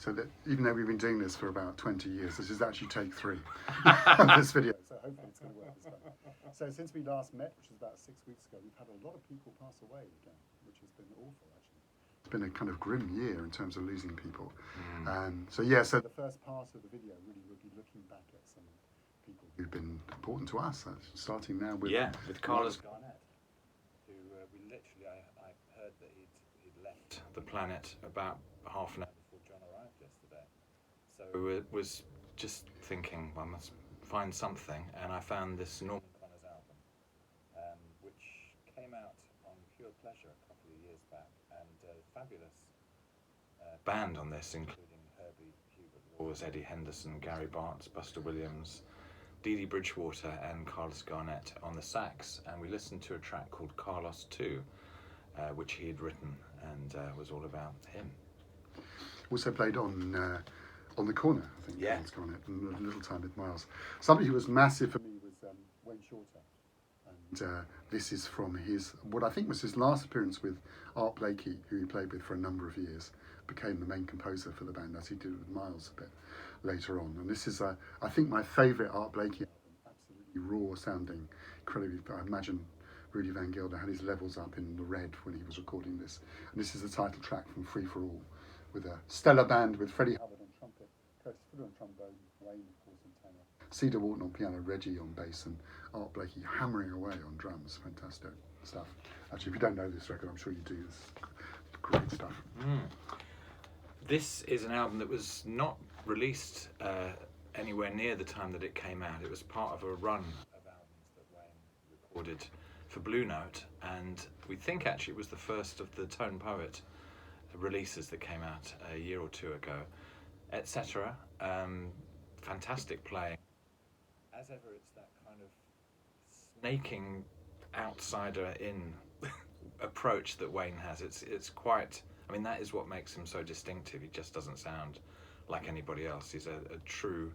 So that even though we've been doing this for about 20 years, this is actually take 3 of this video. So hopefully it's going to work this time. So since we last met, which was about 6 weeks ago, we've had a lot of people pass away again, which has been awful actually. It's been a kind of grim year in terms of losing people. So the first part of the video really will be looking back at some people who've been important to us, starting now with Carlos Garnett, who I heard that he'd left the planet about half an hour before John arrived yesterday. So it was just thinking, I must find something, and I found this Norman Connor's album, which came out on Pure Pleasure a couple of years back, and a fabulous band on this, including Herbie Hubert Laws, Eddie Henderson, Gary Bartz, Buster Williams, Dee Dee Bridgewater and Carlos Garnett on the sax, and we listened to a track called Carlos 2, which he had written and was all about him. Also played on the corner, I think. Yeah. Carlos Garnett, and a little time with Miles. Somebody who was massive for me was Wayne Shorter, and this is from what I think was his last appearance with Art Blakey, who he played with for a number of years. Became the main composer for the band, as he did with Miles a bit later on. And this is, I think, my favourite Art Blakey album. Absolutely raw sounding, incredibly. I imagine Rudy Van Gelder had his levels up in the red when he was recording this. And this is the title track from Free for All, with a stellar band with Freddie Hubbard on trumpet, Curtis Fuller on trombone, Wayne, of course, on tenor, Cedar Wharton on piano, Reggie on bass, and Art Blakey hammering away on drums. Fantastic stuff. Actually, if you don't know this record, I'm sure you do. It's great stuff. This is an album that was not released anywhere near the time that it came out. It was part of a run of albums that Wayne recorded for Blue Note, and we think actually it was the first of the Tone Poet releases that came out a year or two ago, etc. Fantastic playing. As ever, it's that kind of snaking outsider-in approach that Wayne has. It's quite... I mean, that is what makes him so distinctive. He just doesn't sound like anybody else. He's a true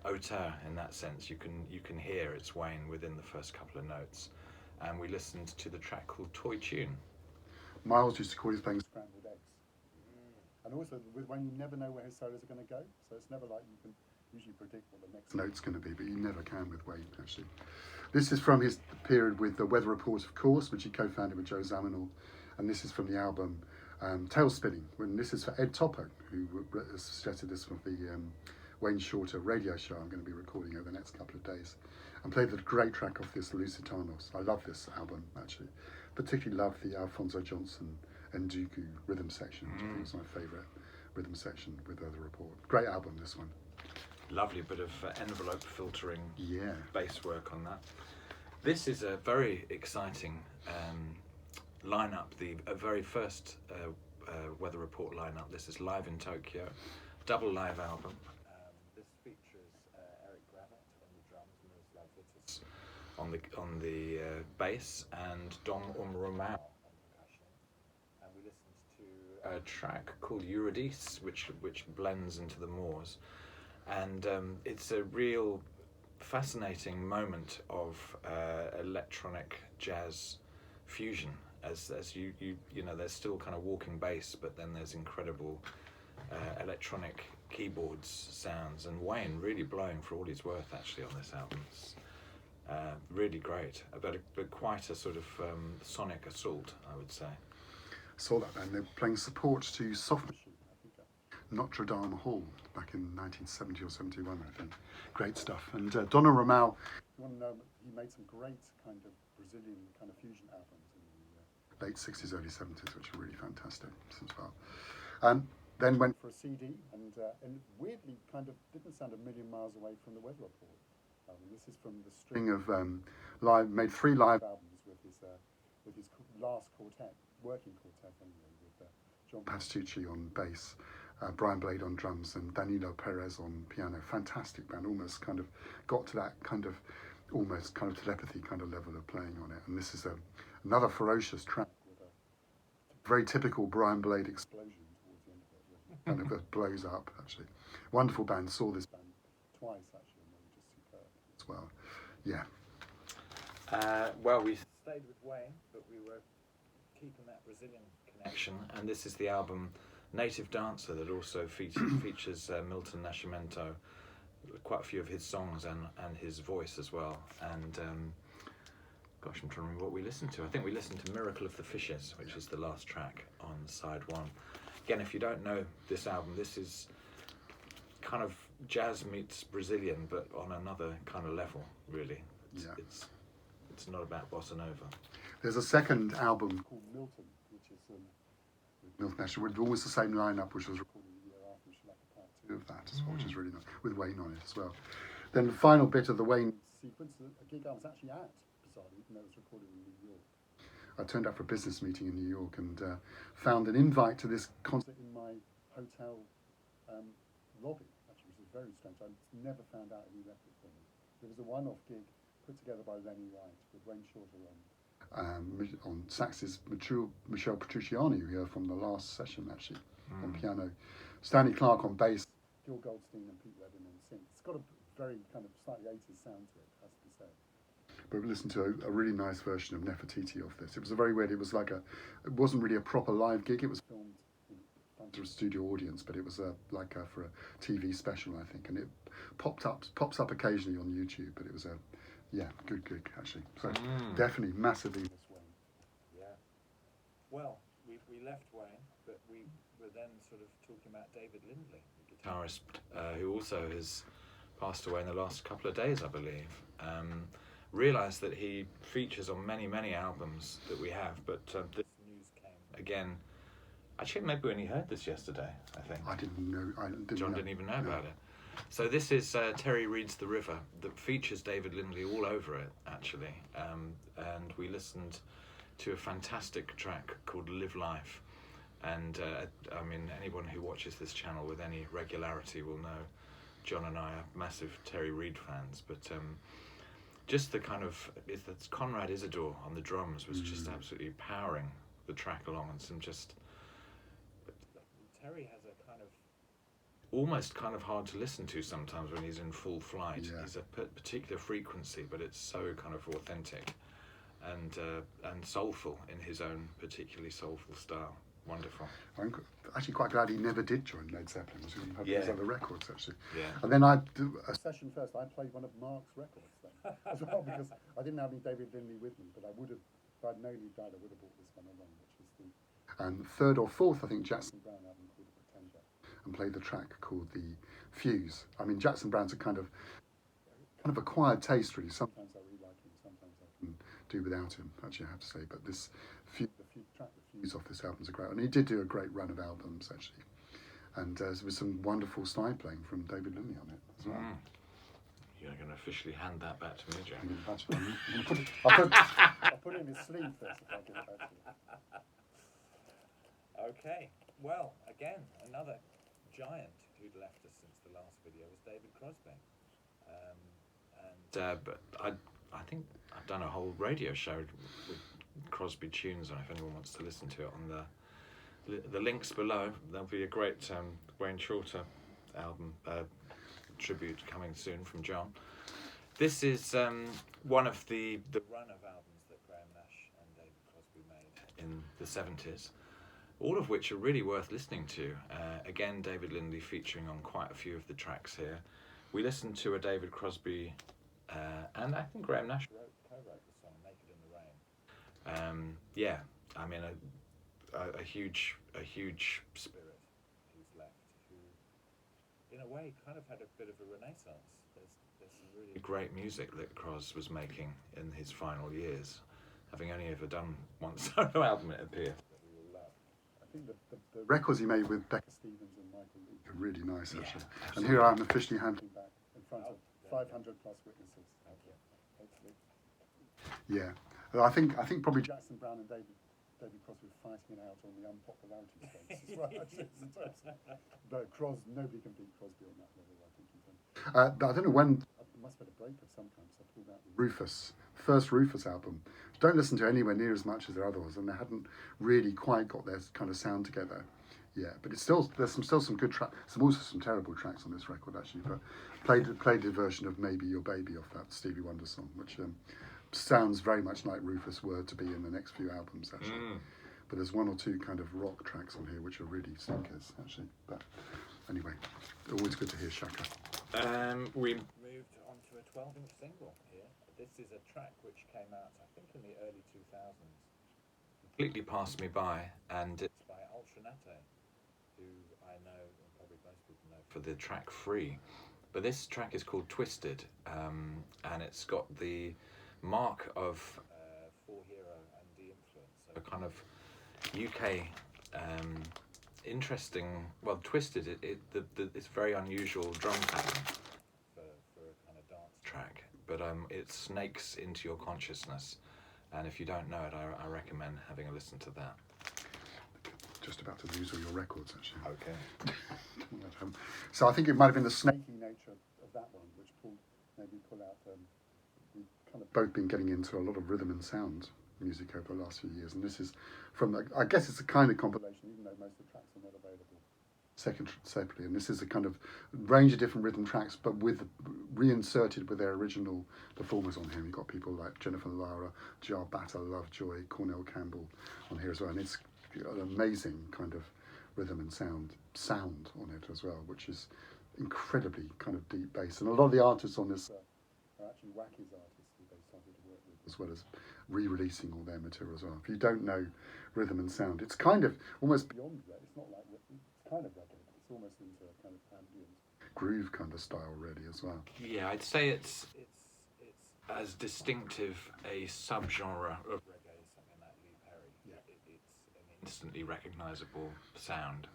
auteur in that sense. You can hear it's Wayne within the first couple of notes. And we listened to the track called Toy Tune. Miles used to call his things scrambled eggs. And also with Wayne, you never know where his solos are going to go. So it's never like you can usually predict what the next note's going to be, but you never can with Wayne, actually. This is from his period with the Weather Report, of course, which he co-founded with Joe Zawinul. And this is from the album Tail Spinning, when this is for Ed Topo, who suggested this for the Wayne Shorter radio show I'm going to be recording over the next couple of days, and played the great track off this Lusitanos. I love this album, actually. Particularly love the Alfonso Johnson and Dooku rhythm section, which I think is my favourite rhythm section with Weather Report. Great album, this one. Lovely bit of envelope filtering bass work on that. This is a very exciting lineup, the very first Weather Report lineup. This is Live in Tokyo, double live album. This features Eric Gravett on the drums, Miroslav Vitas on the bass, and Dom Romao on percussion. And we listened to a track called Euridyce, which blends into the Moors, and it's a real fascinating moment of electronic jazz fusion. As you know, there's still kind of walking bass, but then there's incredible electronic keyboards sounds, and Wayne really blowing for all he's worth actually on this album. It's really great, but quite a sort of sonic assault, I would say. Saw that band. They're playing support to Soft Machine, I think, at Notre Dame Hall back in 1970 or 71, I think. Great stuff. And Donna Romao, you want to know, he made some great kind of Brazilian kind of fusion albums late 60s, early 70s, which are really fantastic as well. Then went for a CD, and weirdly kind of didn't sound a million miles away from the Weather Report. This is from the string of made 3 live albums with his last quartet, working quartet anyway, with John Patitucci on bass, Brian Blade on drums, and Danilo Perez on piano. Fantastic band, almost kind of got to that kind of telepathy kind of level of playing on it. And this is another ferocious track with a very typical Brian Blade explosion towards the end of it. Kind of it blows up, actually. Wonderful band. Saw this band twice, actually, and they were just superb as well. Yeah. Well, we stayed with Wayne, but we were keeping that Brazilian connection, and this is the album native dancer that also features Milton Nascimento, quite a few of his songs and his voice as well. And gosh, I'm trying to remember what we listened to. I think we listened to Miracle of the Fishes, which is the last track on side 1. Again, if you don't know this album, this is kind of jazz meets Brazilian, but on another kind of level, really. It's not about bossa nova. There's a second album called Milton, which is with Milton Nash, with almost the same lineup, which was recorded the year after, which is like a part 2 of that as well, which is really nice, with Wayne on it as well. Then the final bit of the Wayne sequence, a gig I was actually at, bizarrely, even though it was recorded in New York. I turned up for a business meeting in New York and found an invite to this concert in my hotel lobby, actually, which is very strange. I never found out any record for me. It was a one-off gig put together by Lenny Wright with Wayne Shorter on saxes, Michelle Petrucciani, who we heard from the last session actually, on piano, Stanley Clarke on bass, Gil Goldstein and Pete Redding on synth. It's got a very kind of slightly 80s sound to it, has to be said. But we listened to a really nice version of Nefertiti of this. It was a very weird, it it wasn't really a proper live gig, it was filmed in front of a studio audience, but it was for a TV special, I think, and it pops up occasionally on YouTube, but it was good gig actually. So definitely massively this Wayne. Yeah. Well, we left Wayne, but we were then sort of talking about David Lindley, the guitarist, who also has passed away in the last couple of days, I believe. Realised that he features on many albums that we have, but this news came again. Actually, maybe we only heard this yesterday, I think. I didn't know. John didn't even know about it. So this is Terry Reid's The River that features David Lindley all over it, actually. And we listened to a fantastic track called Live Life. And I mean, anyone who watches this channel with any regularity will know John and I are massive Terry Reid fans. But just the kind of, it's Conrad Isidore on the drums was just absolutely powering the track along. And some just, Terry has a kind of, almost kind of hard to listen to sometimes when he's in full flight. Yeah. He's a particular frequency, but it's so kind of authentic and soulful in his own particularly soulful style. Wonderful. I'm actually quite glad he never did join Led Zeppelin, because he had those other records actually. Yeah. And then I do a session first. I played one of Mark's records then as well, because I didn't have any David Lindley with me, but I would have, if I'd known he'd died, I would have brought this one along, which was the third or fourth, I think, Jackson Browne album called The Pretender, and played the track called The Fuse. I mean, Jackson Browne's a kind of acquired taste, really. Sometimes I really like him, sometimes I can do without him, actually, I have to say. But this track, The Fuse, off this album's a great one. And he did do a great run of albums, actually. And there was some wonderful slide playing from David Lindley on it as well. You're going to officially hand that back to me, Joe. I'll put it in his sleeve first if I give it back to you. Okay, well, again, another giant who'd left us since the last video was David Crosby. But I think I've done a whole radio show with Crosby tunes on. If anyone wants to listen to it, on the links below, there'll be a great Wayne Shorter album tribute coming soon from John. This is one of the run of albums that Graham Nash and David Crosby made in the 70s, all of which are really worth listening to. Again, David Lindley featuring on quite a few of the tracks here. We listened to a David Crosby and I think Graham Nash co-wrote the song Naked in the Rain. Yeah, I mean a huge spirit who's left, who in a way kind of had a bit of a renaissance. There's some really great music that Cros was making in his final years, having only ever done one solo album, it appears. I think the records he made with Becca Stevens and Michael Lee are really nice, actually. Yeah, and here I am officially handing back in front of 500 plus witnesses. Yeah, I think probably Jackson Browne and David Crosby were fighting it out on the unpopularity space as well. But nobody can beat Crosby on that level, I think. But I don't know when. It must have been a break of some kind, so I pulled out the first Rufus album. Don't listen to anywhere near as much as their other ones, and they hadn't really quite got their kind of sound together. Yeah, but there's still some good tracks. Also some terrible tracks on this record actually. But played a version of Maybe Your Baby off that Stevie Wonder song, which sounds very much like Rufus were to be in the next few albums actually. But there's one or two kind of rock tracks on here which are really stinkers, actually. But anyway, always good to hear Shaka. We moved on to a 12-inch single here. This is a track which came out, I think, in the early 2000s. Completely passed me by, and it's by Ultranate, who I know, and probably most people know, for the track Free. But this track is called Twisted, and it's got the mark of For Hero and The Influence. So a kind of UK interesting, well, Twisted, it's very unusual drum pattern for a kind of dance track, but it snakes into your consciousness, and if you don't know it, I recommend having a listen to that. Just about to lose all your records, actually. Okay. So I think it might have been the snaky nature of that one which made me pull out. We've kind of both been getting into a lot of rhythm and sound music over the last few years, and this is from, I guess it's a kind of compilation, even though most of the tracks are not available separately, and this is a kind of range of different rhythm tracks, but reinserted with their original performers on here. You've got people like Jennifer Lara, Jar Batter, Lovejoy, Cornel Campbell on here as well, and it's an amazing kind of rhythm and sound on it as well, which is incredibly kind of deep bass. And a lot of the artists on this are actually Wacky's artists who they started to work with, as well as re-releasing all their material as well. If you don't know rhythm and sound, it's kind of almost beyond that. It's not like, it's kind of reggae, but it's almost into a kind of ambient groove kind of style really as well. Yeah, I'd say it's as distinctive a subgenre of reggae as something like Lee Perry. Yeah. It's an instantly recognisable sound.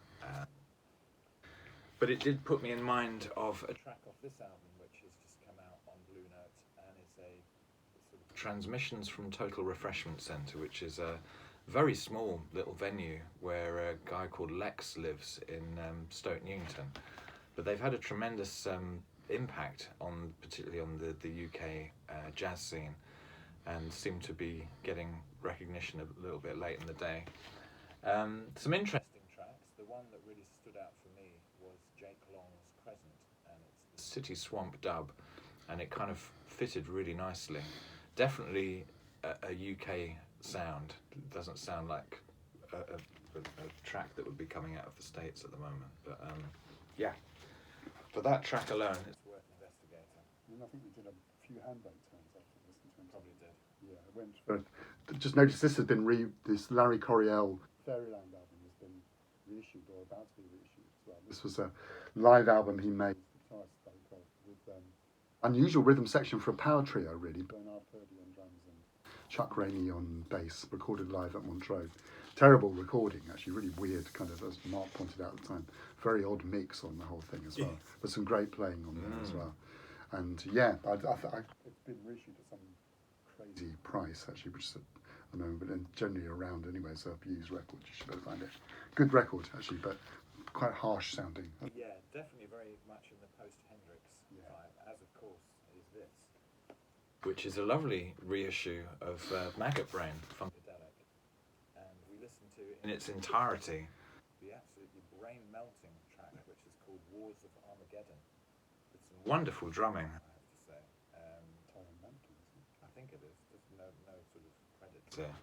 But it did put me in mind of a track off this album which has just come out on Blue Note, and it's a sort of transmissions from Total Refreshment Centre, which is a very small little venue where a guy called Lex lives in Stoke Newington. But they've had a tremendous impact on, particularly on the UK jazz scene, and seem to be getting recognition a little bit late in the day. Some interesting tracks. The one that really stood out for me was Jake Long's Crescent, and it's the City Swamp dub, and it kind of fitted really nicely. Definitely a UK sound. It doesn't sound like a track that would be coming out of the States at the moment, but yeah, for that track alone, it's worth investigating. And I think we did a few handbrake turns after listening to him. Probably did. Yeah, it went. Just notice this has been this Larry Coryell Fairyland album has been reissued or about to be reissued as well. This was a live album he made with unusual rhythm section for a power trio really. Bernard Purdy on drums and Chuck Rainey on bass, recorded live at Montreux. Terrible recording, actually, really weird, kind of, as Mark pointed out at the time. Very odd mix on the whole thing as well, but some great playing on there as well. And yeah, it's been reissued at some crazy price, actually, which is at the moment, but then generally around anyway, so a used record, you should better find it. Good record, actually, but quite harsh sounding. Yeah, definitely very much in the post-Hendrix vibe, as of course is this. Which is a lovely reissue of Maggot Brain, Funkadelic. And we listened to, in its entirety, the absolutely brain-melting track, which is called Wars of Armageddon, with some wonderful drumming, I have to say. I think it is. There's no sort of credit there.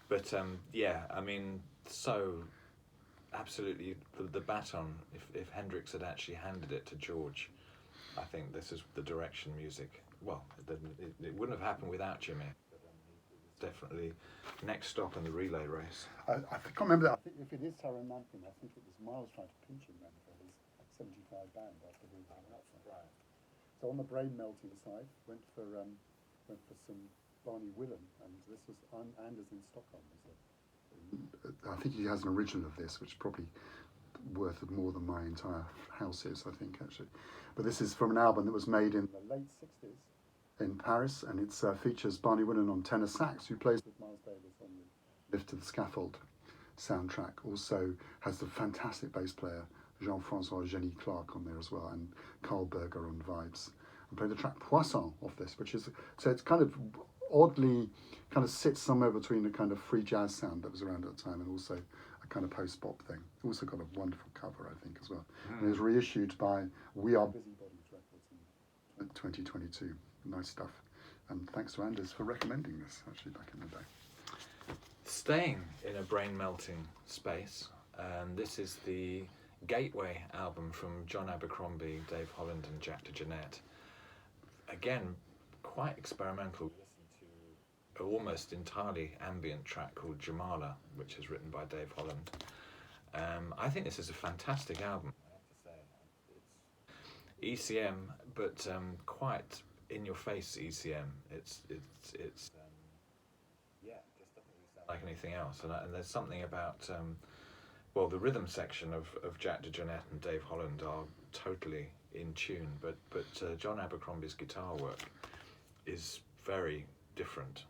But yeah, I mean, so absolutely the baton, if Hendrix had actually handed it to George, I think this is the direction music, well, it wouldn't have happened without Jimmy, but it was definitely next stop in the relay race. I can't remember that. I think if it is Tyrone Mankin, I think it was Miles trying to pinch him then for his 75 band after the I'm not surprised. So on the brain melting side, went for some Barney Wilen, and this was Anders in Stockholm. I think he has an original of this, which is probably worth more than my entire house is, I think, actually. But this is from an album that was made in the late 60s in Paris, and it features Barney Wilen on tenor sax, who plays with Miles Davis on the Lift to the Scaffold soundtrack. Also has the fantastic bass player Jean-Francois Jenny Clark on there as well, and Carl Berger on vibes. And played the track Poissons off this, which is, so it's kind of oddly kind of sits somewhere between the kind of free jazz sound that was around at the time and also a kind of post-bop thing. Also got a wonderful cover, I think, as well. And it was reissued by We Are Busybodies Records in 2022. Nice stuff. And thanks to Anders for recommending this, actually, back in the day. Staying in a brain-melting space, this is the Gateway album from John Abercrombie, Dave Holland and Jack DeJohnette. Again, quite experimental. Listen to an almost entirely ambient track called Jamala, which is written by Dave Holland. I think this is a fantastic album. I have to say, it's ECM, but quite in-your-face ECM. It's just doesn't really sound like anything else. And there's something about the rhythm section of Jack DeJohnette and Dave Holland are totally in tune, but John Abercrombie's guitar work is very different.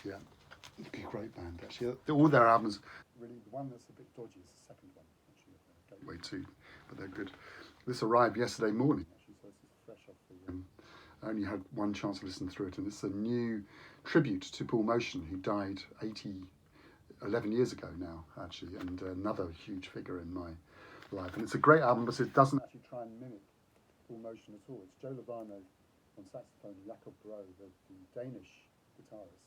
Yeah, it's a great band actually. All their albums, really, the one that's a bit dodgy is the second one, actually, Gateway 2, but they're good. This arrived yesterday morning, actually, so this is fresh off the. I only had one chance to listen through it, and this is a new tribute to Paul Motian, who died 11 years ago now, actually, and another huge figure in my life. And it's a great album, but it doesn't actually try and mimic Paul Motian at all. It's Joe Lovano on saxophone, Jakob, the Danish guitarist,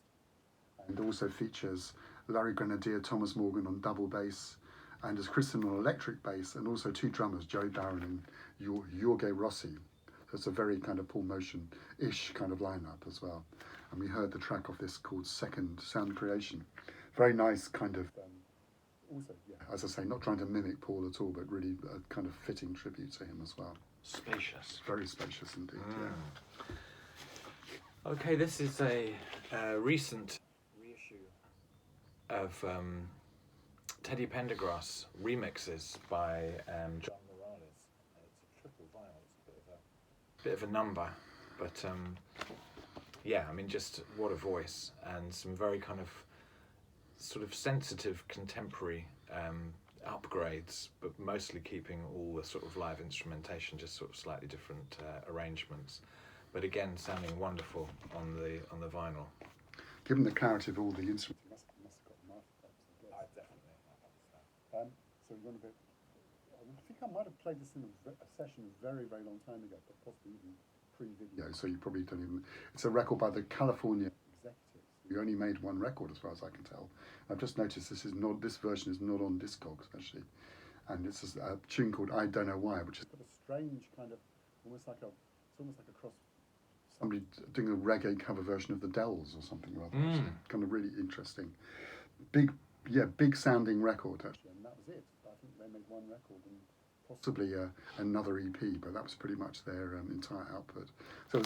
and also features Larry Grenadier, Thomas Morgan on double bass, and as Kristen on electric bass, and also two drummers, Joey Barron and Jorge Rossi. So it's a very kind of Paul Motian-ish kind of lineup as well. And we heard the track of this called Second Sound Creation. Very nice kind of, also, yeah, as I say, not trying to mimic Paul at all, but really a kind of fitting tribute to him as well. Spacious. Very spacious indeed, yeah. Okay, this is a recent reissue of Teddy Pendergrass remixes by John Morales. It's a triple vinyl. It's a bit of a number, but yeah, I mean, just what a voice, and some very kind of sort of sensitive contemporary upgrades, but mostly keeping all the sort of live instrumentation, just sort of slightly different arrangements, but again sounding wonderful on the vinyl. Given the clarity of all the instruments, you must have got them after that. I definitely have. So you want a bit? I think I might have played this in a session a very, very long time ago, but possibly even pre-video. So you probably don't even. It's a record by the California Executives. We only made one record, as far as I can tell. I've just noticed this version is not on Discogs actually, and it's a tune called "I Don't Know Why," which is a strange kind of almost like a cross. Somebody doing a reggae cover version of the Dells or something like that. So kind of really interesting, big sounding record actually, and that was it. I think they made one record and possibly another EP, but that was pretty much their entire output. So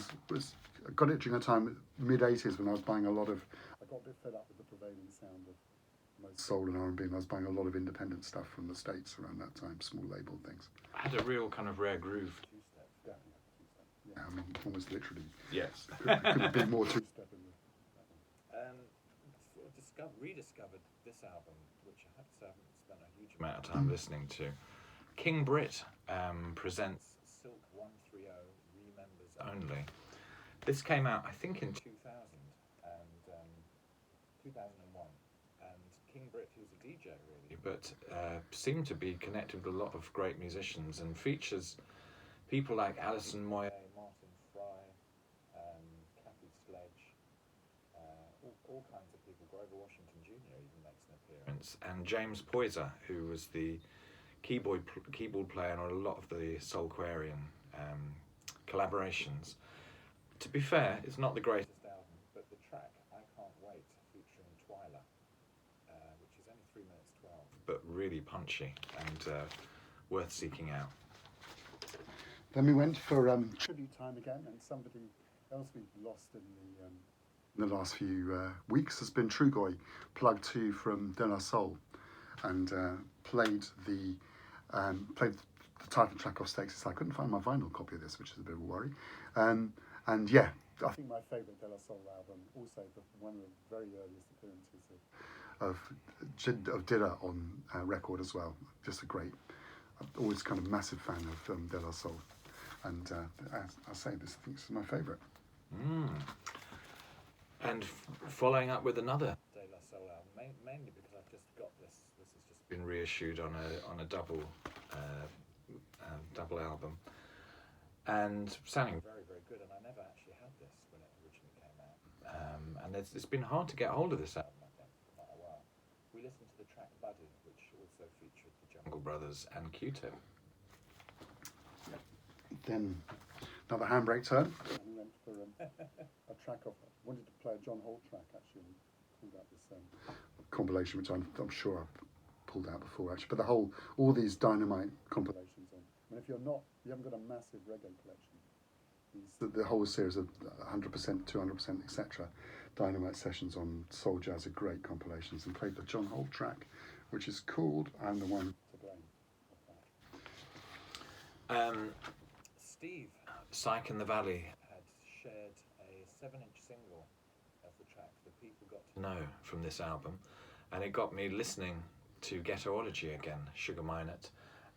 I got it during a time mid-80s when I was buying I got a bit fed up with the prevailing sound of most soul and R&B, and I was buying a lot of independent stuff from the States around that time, small label things. I had a real kind of rare groove. Yeah, I mean, almost literally. Yes. Couldn't be more two-step in that one. Rediscovered this album, which I have to say I haven't spent a huge amount of time listening to. King Brit presents Silk 130 Remembers Only. This came out, I think, in 2000 and 2001. And King Brit, who's a DJ really, but seemed to be connected with a lot of great musicians and features people like Alison Moyet, Martin Fry, Kathy Sledge, all kinds of people. Grover Washington Jr. even makes an appearance, and James Poyser, who was the keyboard player on a lot of the Soulquarian collaborations. To be fair, it's not the greatest album, but the track I Can't Wait, featuring Twyla, which is only 3 minutes 12, but really punchy and worth seeking out. Then we went for tribute time again, and somebody else we've lost in the last few weeks has been Trugoy, plug 2 from De La Soul, and played the title track of Stakes. I couldn't find my vinyl copy of this, which is a bit of a worry. And yeah, I think my favourite De La Soul album, also one of the very earliest appearances of Dilla on record as well. Just a great, I'm always kind of massive fan of De La Soul. And as I say, this I think is my favourite. And following up with another De La Soul album, mainly because I've just got this. This has just been reissued on a double album, and sounding very, very good. And I never actually had this when it originally came out. And it's been hard to get hold of this album. I Flooded, which also featured the Jungle Brothers and Q-Tip. Then another handbrake turn. And we went for a track off. I wanted to play a John Holt track actually, and pulled out this compilation, which I'm sure I've pulled out before actually. But all these Dynamite compilations on. I mean, if you haven't got a massive reggae collection, the whole series of 100%, 200%, etc. Dynamite sessions on soul jazz are great compilations, and played the John Holt track, which is called "I'm the One to Blame." Steve, Psych in the Valley, had shared a 7-inch single of the track that people got to know from this album, and it got me listening to Ghettoology again, Sugar Minot,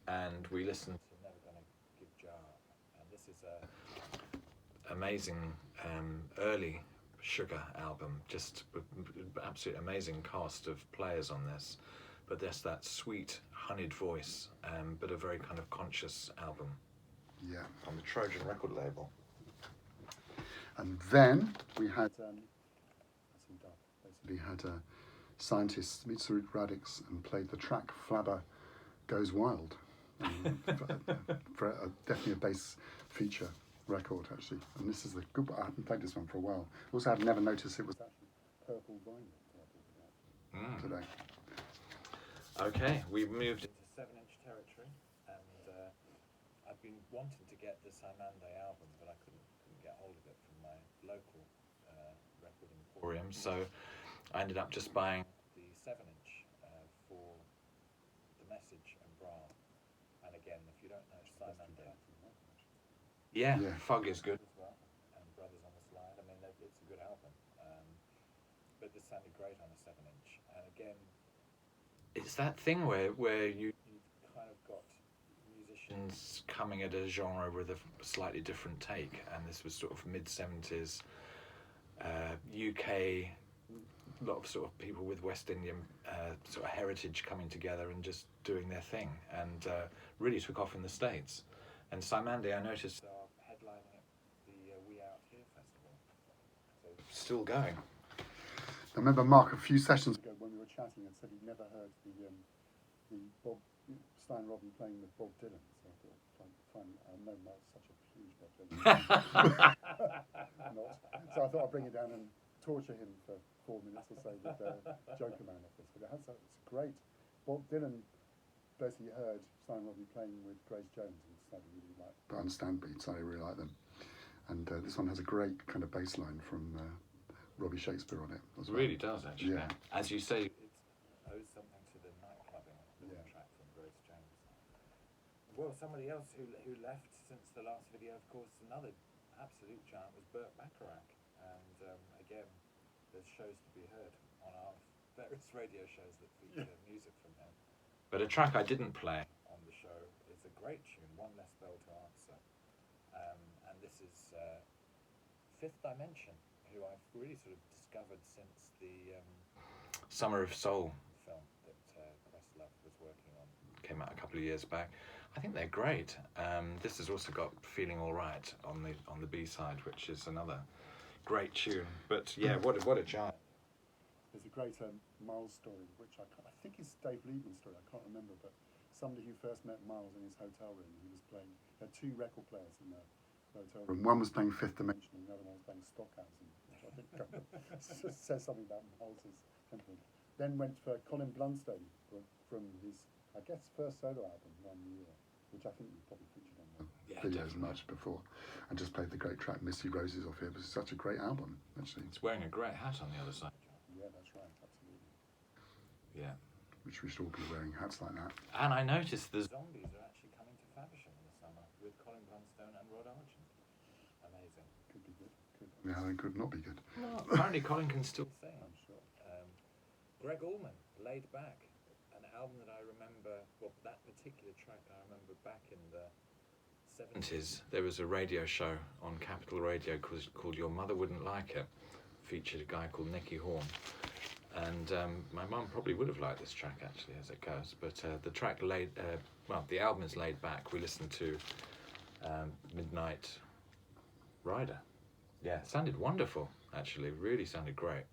and we listened to Never Gonna Give Jar Up, and this is a amazing early Sugar album, just with absolutely amazing cast of players on this, but there's that sweet honeyed voice, but a very kind of conscious album. Yeah, on the Trojan record label. And then we had scientists meet Euridyce and played the track Flabber Goes Wild. For definitely a bass feature record actually. And this is the good. I haven't played this one for a while. Also, I'd never noticed it was actually purple vinyl today. Okay, we've moved into 7-inch territory, and I've been wanting to get the Simande album, but I couldn't get hold of it from my local record emporium, so I ended up just buying the 7-inch for The Message and Browne. And again, if you don't know Simande, yeah, Fog is good as well, and Brothers on the Slide. I mean, it's a good album, but this sounded great on a 7-inch. And again, it's that thing where you've kind of got musicians coming at a genre with a slightly different take, and this was sort of mid-70s UK, a lot of sort of people with West Indian sort of heritage coming together and just doing their thing, and really took off in the States. And Simande, I noticed, are headlining at the We Out Here festival, so still going. I remember Mark a few sessions ago when we were chatting and said he'd never heard the Bob Stein-Robin playing with Bob Dylan. So I thought, I know Mark's such a huge Bob Dylan fan. So I thought I'd bring it down and torture him for 4 minutes or so with Joker Man off this. But it's great. Bob Dylan basically heard Stein-Robin playing with Grace Jones and decided really like. I understand, but he decided really like them. And this one has a great kind of bass line from Robbie Shakespeare on it. As well. Really does, actually. Yeah. As you say, it owes something to the nightclubbing track from Grace Jones. Well, somebody else who left since the last video, of course, another absolute giant was Burt Bacharach. And again, there's shows to be heard on our various radio shows that feature music from him. But a track I didn't play on the show is a great tune, One Less Bell to Answer. And this is Fifth Dimension, who I've really sort of discovered since the Summer of Soul film that Questlove was working on. Came out a couple of years back. I think they're great. This has also got Feeling All Right on the B-side, which is another great tune. But yeah, what a giant. There's a great Miles story, which I think is Dave Liebman's story, I can't remember, but somebody who first met Miles in his hotel room, he was playing, there were 2 record players in the hotel room. One was playing Fifth Dimension and the other one was playing Stockhausen, which I think says something about Miles's temperament. Then went for Colin Blunstone from his, I guess, first solo album, One Year, which I think we probably featured on the videos much before, and just played the great track Misty Roses off here. It was such a great album, actually. It's wearing a great hat on the other side. Yeah, that's right, absolutely. Yeah. Which we should all be wearing hats like that. And I noticed the Zombies are actually coming to Faversham in the summer with Colin Blunstone and Rod Argent. Amazing. Could be good. Yeah, it could not be good. Well, apparently Colin can still sing. I'm sure. Greg Allman, Laid Back, an album that I remember, well, that particular track I remember back in the 70s. There was a radio show on Capital Radio called Your Mother Wouldn't Like It. Featured a guy called Nicky Horn. And my mum probably would have liked this track, actually, as it goes. But the track the album is Laid Back. We listened to Midnight Rider. Yeah, it sounded wonderful, actually. Really sounded great.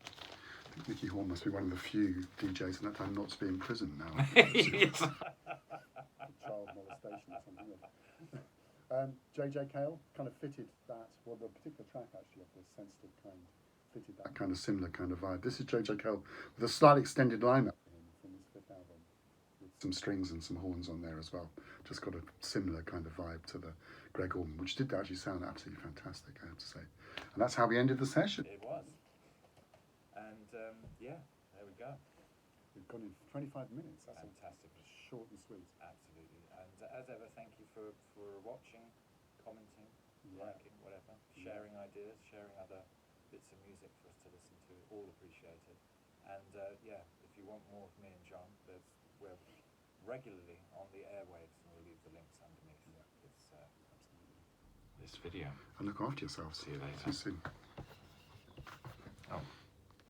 think Nicky Horn must be one of the few DJs in that time not to be in prison now. Yes. Child molestation or something. J.J. Cale kind of fitted that, well, the particular track actually of the sensitive kind fitted that kind of similar kind of vibe. This is J.J. Cale with a slightly extended lineup from his fifth album, with some strings and some horns on there as well. Just got a similar kind of vibe to the Greg Allman, which did actually sound absolutely fantastic, I have to say. And that's how we ended the session. It was. And yeah, there we go. We've gone in 25 minutes. That's fantastic. Short and sweet. Absolutely. And as ever, thank you for watching, commenting, liking, whatever, sharing ideas, sharing other bits of music for us to listen to. All appreciated. And yeah, if you want more of me and John, we're regularly on the airwaves, and we'll leave the links underneath this video. And look after yourselves. See you later. See you soon.